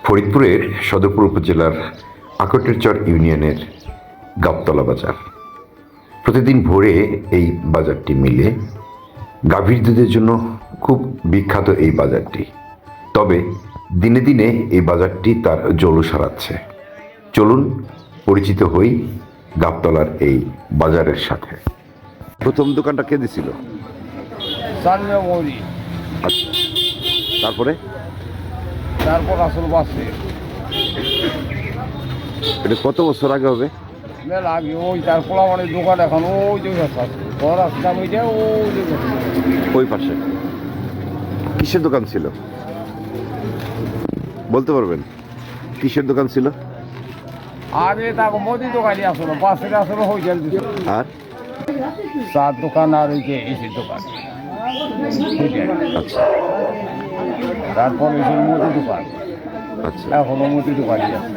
ফরিদপুরের সদরপুর উপজেলার আকটেরচর ইউনিয়নের গাবতলা বাজার। প্রতিদিন ভোরে এই বাজারটি মিলে। গাভীর দুধের জন্য খুব বিখ্যাত এই বাজারটি। তবে দিনে দিনে এই বাজারটি তার জৌলুস হারাচ্ছে। চলুন পরিচিত হই গাবতলার এই বাজারের সাথে। প্রথম দোকানটা কে দিছিল? আচ্ছা, তারপরে তারপর আসল বাসে এটা কত বছর আগে হবে? মেলা আগে ওই তার পোলামানের দোকান এখন ওই যে ঘর আসলাম ওইটা ওই যে ওই পাশে কিসের দোকান ছিল বলতে পারবেন? কিসের দোকান ছিল? আগে তাকে মোদি দোকানই আসলো, বাসের আসলো হোটেল আর চার দোকান আর ওই যে এসির দোকান। আচ্ছা তারপর ওই যে মোদি দোকান, আচ্ছা এখনো মোদি দোকানই আছে,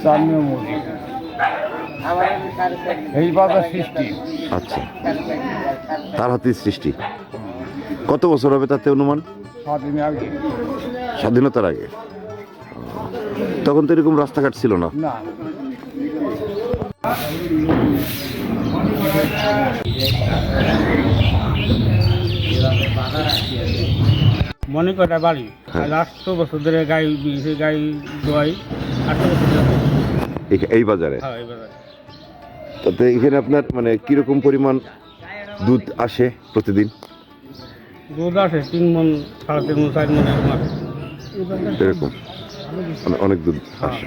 সামনে মোদি। এই বাজার সৃষ্টি আচ্ছা, তার হাতে সৃষ্টি। কত বছর হবে তাতে অনুমান? স্বাধীন আগে স্বাধীনতার আগে। তখন তো এরকম রাস্তাঘাট ছিল না। না। মনে কটা বাড়ি হ্যাঁ। 8 বছর ধরে গাই দোয়াই 8 বছর ধরে। এই বাজারে। হ্যাঁ, এই বাজারে। তাতে এখানে আপনার মানে কিরকম পরিমাণ দুধ আসে প্রতিদিন? দুধ আসে 3 মণ, 3.5 মণ, 4 মণ এরকম আসে। এরকম মানে অনেক দুধ আসে।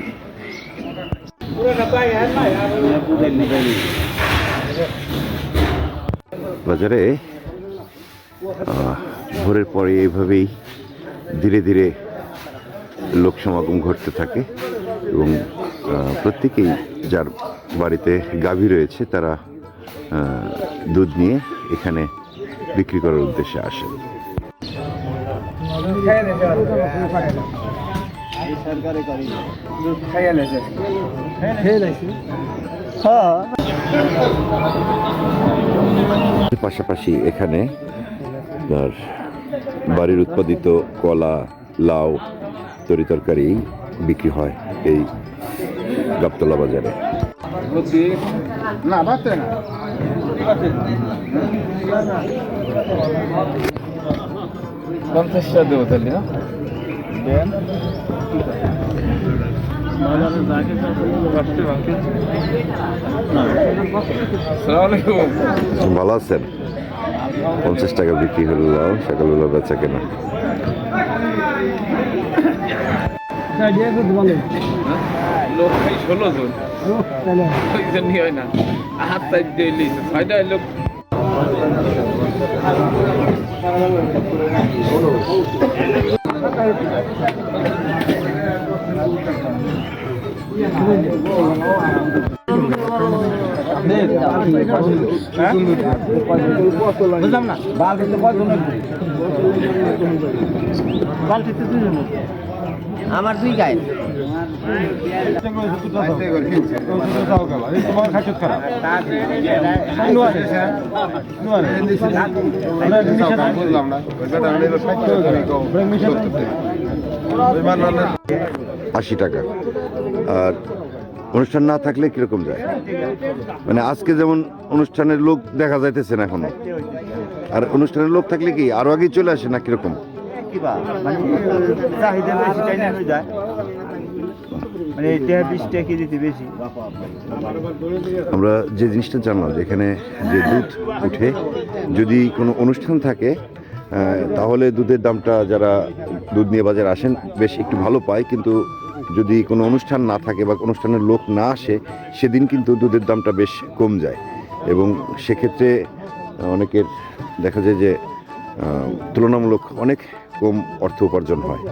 বাজারে ভোরের পরে এইভাবেই ধীরে ধীরে লোক সমাগম ঘটতে থাকে এবং প্রত্যেকেই যার বাড়িতে গাভী রয়েছে তারা দুধ নিয়ে এখানে বিক্রি করার উদ্দেশ্যে আসে। পাশাপাশি এখানে আপনার বাড়ির উৎপাদিত কলা, লাউ, তরি তরকারি বিক্রি হয় এই গাবতলা বাজারে। না বাড়তে না 50 টাকা দেবো তাহলে না দেন। ভালো আছেন? 50 টাকা বিক্রি হলো লাউ, সকালবেলা বেচা কেনা। লোক 16 জন ওই জন্যই হয় না, হাত সাইড দিয়ে 6টা লোক। বুঝলাম না, বালতিতে কয়জন? বালতিতে 2 জন। আমার 2 গায়ে $80 টাকা। আর অনুষ্ঠান না থাকলে কিরকম যায়? মানে আজকে যেমন অনুষ্ঠানের লোক দেখা যাইতেছে না এখনো, আর অনুষ্ঠানের লোক থাকলে কি আরো আগে চলে আসে না কিরকম? আমরা যে জিনিসটা জানলাম যে এখানে যে দুধ উঠে, যদি কোনো অনুষ্ঠান থাকে তাহলে দুধের দামটা যারা দুধ নিয়ে বাজারে আসেন বেশ একটু ভালো পায়, কিন্তু যদি কোনো অনুষ্ঠান না থাকে বা অনুষ্ঠানের লোক না আসে সেদিন কিন্তু দুধের দামটা বেশ কম যায় এবং সেক্ষেত্রে অনেকের দেখা যায় যে তুলনামূলক অনেক কম অর্থ উপার্জন হয়।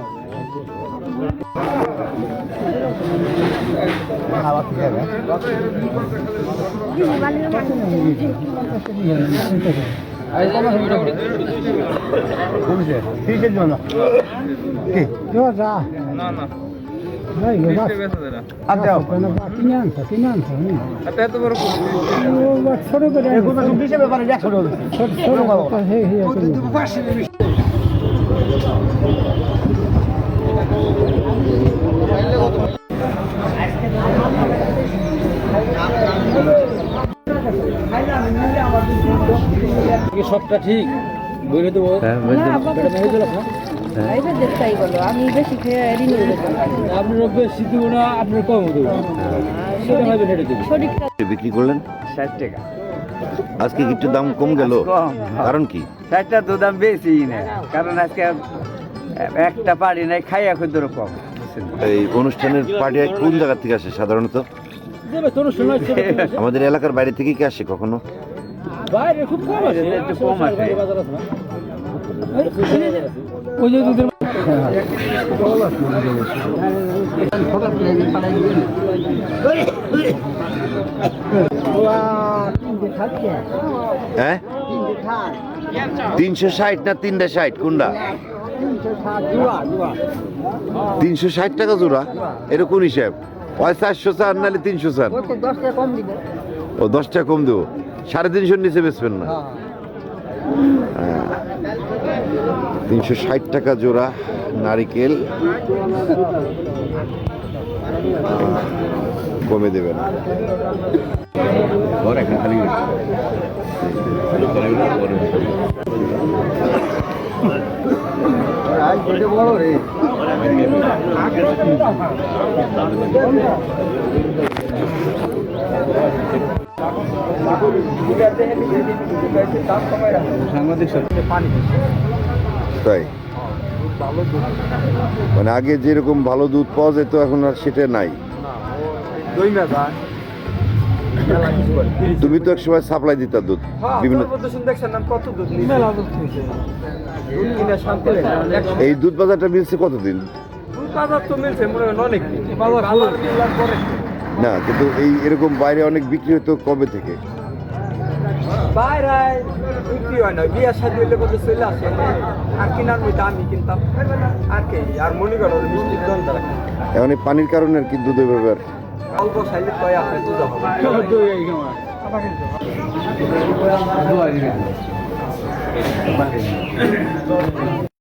দুধটা ঠিক বলে দেবো আমি বেশি খেয়ে রিনিউ আপনার বেশি দেবো না আপনার কম দেবো সেটা হবে হেঁটে দেবো শরীরটা বিক্রি করলেন 60 টাকা আজকে একটু দাম কম গেল কম। কারণ কি 60 টা তো দাম বেশি না কারণ আজকে একটা পাড়ি নাই খাইয়া খুদ্র কম বুঝছেন? এই অনুষ্ঠানের পার্টি কোন জায়গা থেকে আসে সাধারণত দেবে তোর শোনা আমাদের এলাকার বাইরে থেকে কি আসে কখনো বাইরে খুব কম আছে একটু কম আছে। বাজার আছে না ওই যে দুধের হ্যাঁ 360 না 360 কোনটা 360 টাকা জোড়া এটা কোন হিসাব ওই 400 চার নাহলে 300 চার ও 10 টাকা কম দেবো 350 নিচে বেচবেন না 360 টাকা জোড়া নারিকেল কমে দেবেন তাই মানে আগে যেরকম ভালো দুধ পাওয়া যেত এখন আর সেটা নাই তুমি তো এক সময় সাপ্লাই দিতা দুধ বিভিন্ন এই দুধ বাজারটা মিলছে কতদিন না কিন্তু এই এরকম বাইরে অনেক বিক্রি হতো কবে থেকে বাইরে বিক্রি হয় না বিয়ে সাথে হইলে কত চলে আসে আর কিনার মধ্যে আমি কিনতাম আর কি আর মনে করো মিষ্টির গন্ধ এখন এই পানির কারণে আর কি দুধের ব্যাপার অল্প সাইলে কয় আপনি দুধ হবে